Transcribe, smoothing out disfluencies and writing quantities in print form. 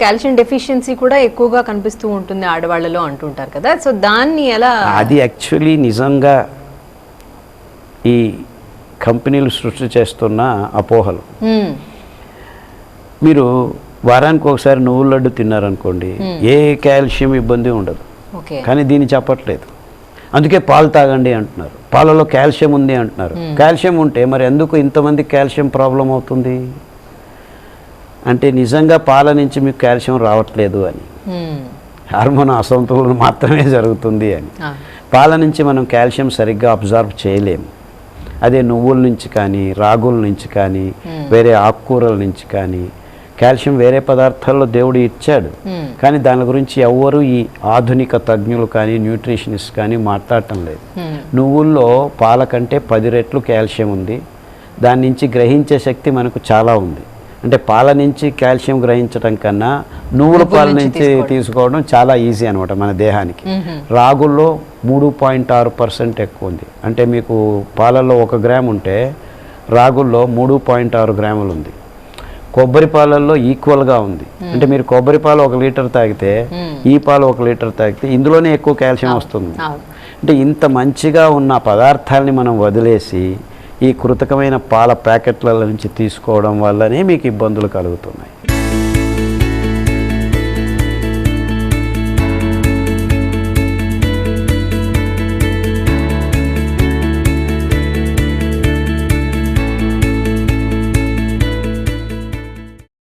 Calcium deficiency కూడా ఎక్కువగా కనిపిస్తూ ఉంటుంది ఆడవాళ్ళలో అంటుంటారు కదా, సో దాన్ని ఎలా? అది యాక్చువల్లీ నిజంగా ఈ కంపెనీలు సృష్టి చేస్తున్న అపోహలు. మీరు వారానికి ఒకసారి నువ్వుల లడ్డు తిన్నారనుకోండి, ఏ కాల్షియం ఇబ్బంది ఉండదు, కానీ దీన్ని చెప్పట్లేదు. అందుకే పాలు తాగండి అంటున్నారు, పాలలో కాల్షియం ఉంది అంటున్నారు. కాల్షియం ఉంటే మరి ఎందుకు ఇంతమంది కాల్షియం ప్రాబ్లం అవుతుంది అంటే నిజంగా పాల నుంచి మీకు కాల్షియం రావట్లేదు అని, హార్మోన్ అసంతులనం మాత్రమే జరుగుతుంది అని. పాల నుంచి మనం కాల్షియం సరిగ్గా అబ్జర్వ్ చేయలేము. అదే నువ్వుల నుంచి కానీ, రాగుల నుంచి కానీ, వేరే ఆకుకూరల నుంచి కానీ కాల్షియం వేరే పదార్థాల్లో దేవుడు ఇచ్చాడు, కానీ దాని గురించి ఎవ్వరూ ఈ ఆధునిక తజ్ఞులు కానీ న్యూట్రిషనిస్ట్ కానీ మాట్లాడటం లేదు. నువ్వుల్లో పాల కంటే 10 రెట్లు కాల్షియం ఉంది, దాని నుంచి గ్రహించే శక్తి మనకు చాలా ఉంది. అంటే పాల నుంచి కాల్షియం గ్రహించడం కన్నా నువ్వుల పాల నుంచి తీసుకోవడం చాలా ఈజీ అనమాట మన దేహానికి. రాగుల్లో 3.6% ఎక్కువ ఉంది. అంటే మీకు పాలల్లో 1 గ్రామ్ ఉంటే రాగుల్లో 3.6 గ్రాములు ఉంది. కొబ్బరి పాలల్లో ఈక్వల్గా ఉంది. అంటే మీరు కొబ్బరి పాలు 1 లీటర్ తాగితే ఈ పాలు 1 లీటర్ తాగితే ఇందులోనే ఎక్కువ కాల్షియం వస్తుంది. అంటే ఇంత మంచిగా ఉన్న పదార్థాలని మనం వదిలేసి ఈ కృతకమైన పాల ప్యాకెట్ల నుంచి తీసుకోవడం వల్లనే మీకు ఇబ్బందులు కలుగుతున్నాయి.